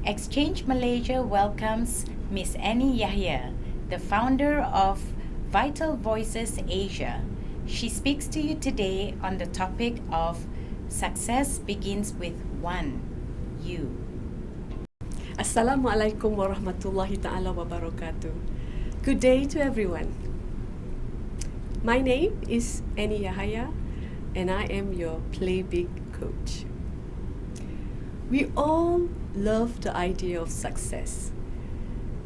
Exchange Malaysia welcomes Miss Annie Yahaya, the founder of Vital Voices Asia. She speaks to you today on the topic of success begins with one, you. Assalamualaikum warahmatullahi ta'ala wabarakatuh. Good day to everyone. My name is Annie Yahaya and I am your Play Big coach. We all love the idea of success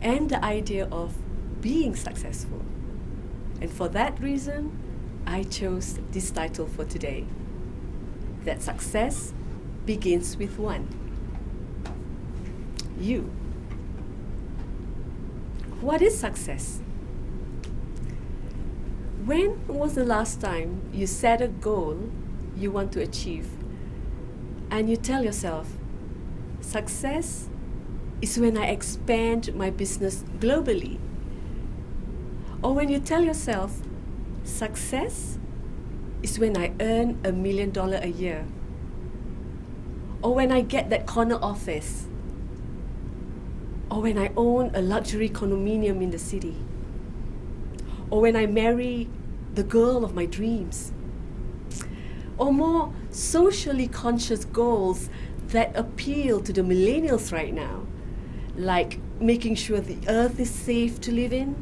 and the idea of being successful. And for that reason, I chose this title for today, that success begins with one. You. What is success? When was the last time you set a goal you want to achieve and you tell yourself, success is when I expand my business globally? Or when you tell yourself, success is when I earn $1 million a year? Or when I get that corner office? Or when I own a luxury condominium in the city? Or when I marry the girl of my dreams? Or more socially conscious goals that appeal to the millennials right now, like making sure the earth is safe to live in,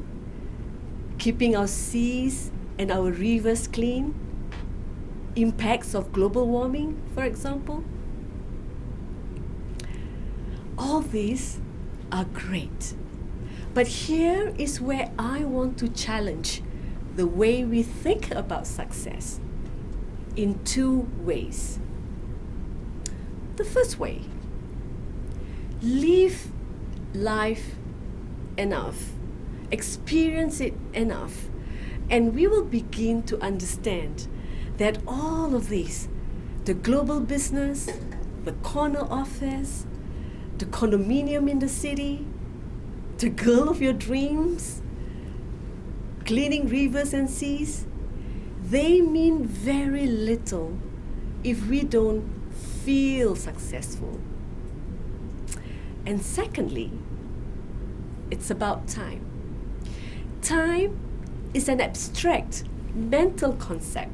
keeping our seas and our rivers clean, impacts of global warming, for example. All these are great. But here is where I want to challenge the way we think about success in two ways. The first way, live life enough, experience it enough, and we will begin to understand that all of these, the global business, the corner office, the condominium in the city, the girl of your dreams, cleaning rivers and seas, they mean very little if we don't feel successful. And secondly, it's about time. Time is an abstract mental concept.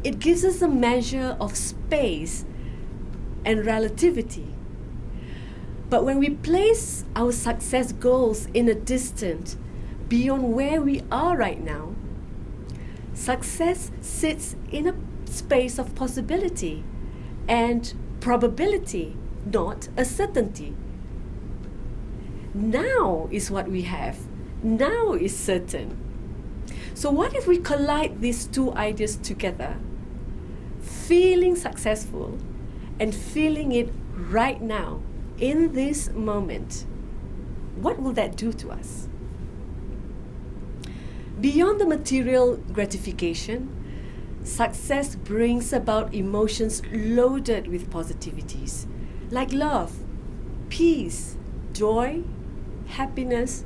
It gives us a measure of space and relativity. But when we place our success goals in a distance beyond where we are right now, success sits in a space of possibility and probability, not a certainty. Now is what we have. Now is certain. So what if we collide these two ideas together? Feeling successful and feeling it right now, in this moment. What will that do to us? Beyond the material gratification, success brings about emotions loaded with positivities, like love, peace, joy, happiness,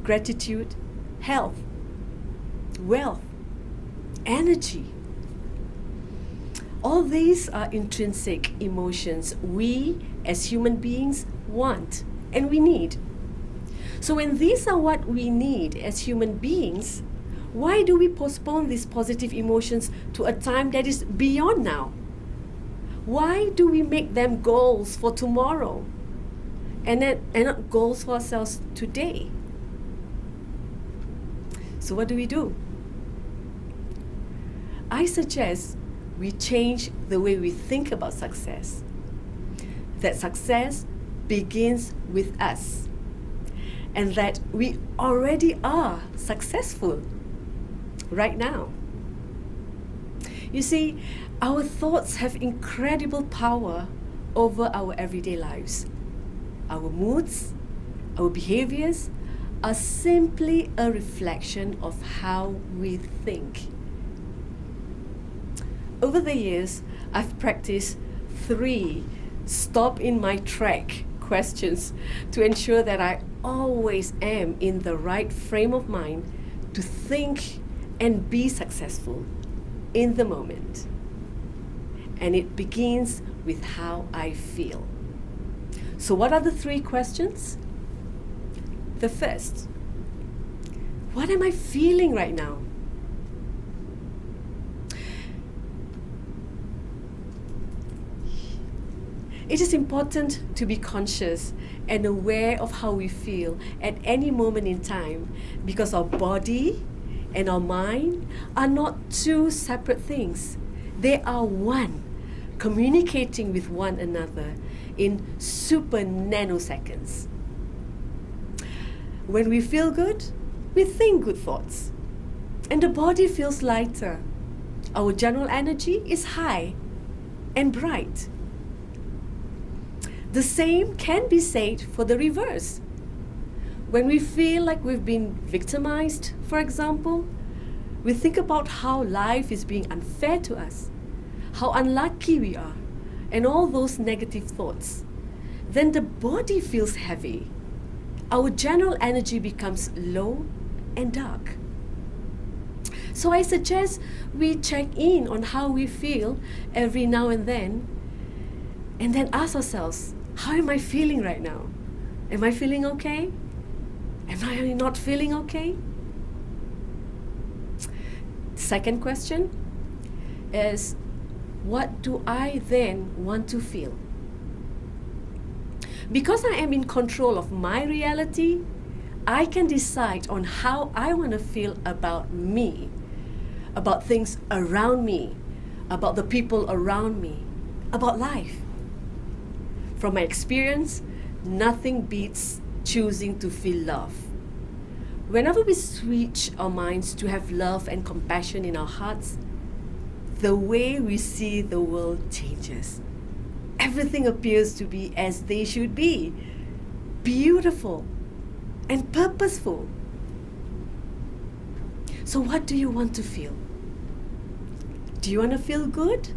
gratitude, health, wealth, energy. All these are intrinsic emotions we as human beings want and we need. So when these are what we need as human beings, why do we postpone these positive emotions to a time that is beyond now? Why do we make them goals for tomorrow and not goals for ourselves today? So what do? I suggest we change the way we think about success. That success begins with us, and that we already are successful right now. You see, our thoughts have incredible power over our everyday lives. Our moods, our behaviors are simply a reflection of how we think. Over the years, I've practiced 3 stop in my track questions to ensure that I always am in the right frame of mind to think and be successful in the moment. And it begins with how I feel. So what are the 3 questions? The first, what am I feeling right now? It is important to be conscious and aware of how we feel at any moment in time, because our body and our mind are not 2 separate things. They are one, communicating with one another in super nanoseconds. When we feel good, we think good thoughts, and the body feels lighter. Our general energy is high and bright. The same can be said for the reverse. When we feel like we've been victimized, for example, we think about how life is being unfair to us, how unlucky we are, and all those negative thoughts. Then the body feels heavy. Our general energy becomes low and dark. So I suggest we check in on how we feel every now and then ask ourselves, how am I feeling right now? Am I feeling okay? Am I not feeling okay? Second question is, what do I then want to feel? Because I am in control of my reality, I can decide on how I want to feel about me, about things around me, about the people around me, about life. From my experience, nothing beats choosing to feel love. Whenever we switch our minds to have love and compassion in our hearts, the way we see the world changes. Everything appears to be as they should be, beautiful and purposeful. So what do you want to feel? Do you want to feel good?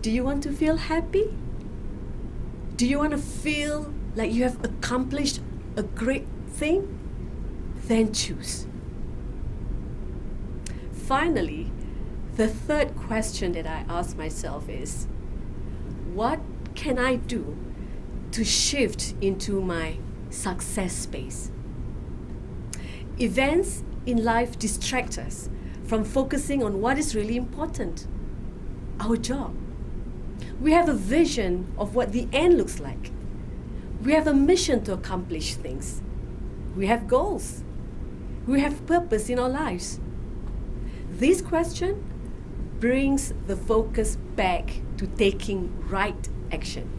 Do you want to feel happy? Do you want to feel like you have accomplished a great thing? Then choose. Finally, the third question that I ask myself is, what can I do to shift into my success space? Events in life distract us from focusing on what is really important, our job. We have a vision of what the end looks like. We have a mission to accomplish things. We have goals. We have purpose in our lives. This question brings the focus back to taking right action.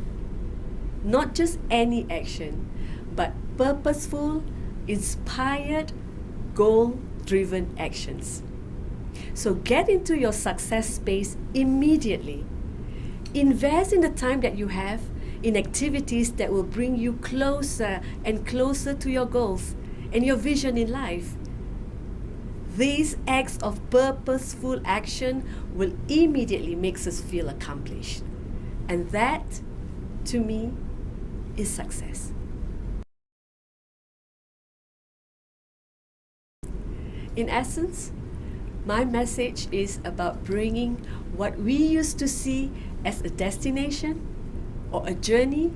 Not just any action, but purposeful, inspired, goal-driven actions. So get into your success space immediately. Invest in the time that you have in activities that will bring you closer and closer to your goals and your vision in life. These acts of purposeful action will immediately make us feel accomplished. And that, to me, is success. In essence, my message is about bringing what we used to see as a destination or a journey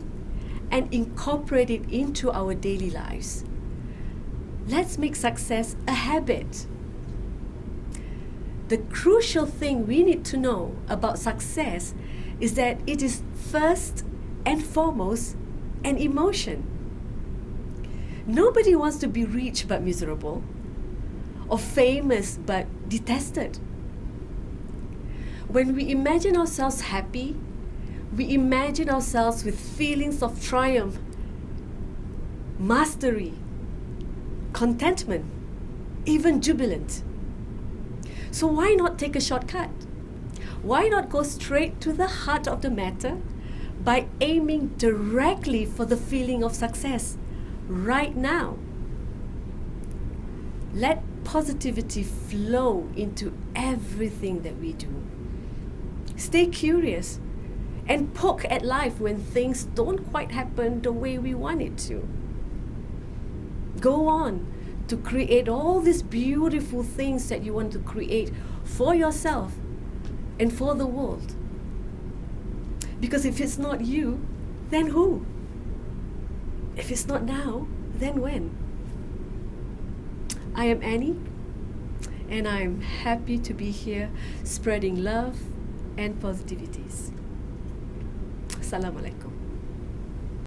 and incorporate it into our daily lives. Let's make success a habit. The crucial thing we need to know about success is that it is first and foremost an emotion. Nobody wants to be rich but miserable, or famous but detested. When we imagine ourselves happy, we imagine ourselves with feelings of triumph, mastery, contentment, even jubilant. So why not take a shortcut? Why not go straight to the heart of the matter by aiming directly for the feeling of success right now? Let positivity flow into everything that we do. Stay curious and poke at life when things don't quite happen the way we want it to. Go on to create all these beautiful things that you want to create for yourself and for the world. Because if it's not you, then who? If it's not now, then when? I am Annie, and I'm happy to be here spreading love and positivities. Assalamualaikum.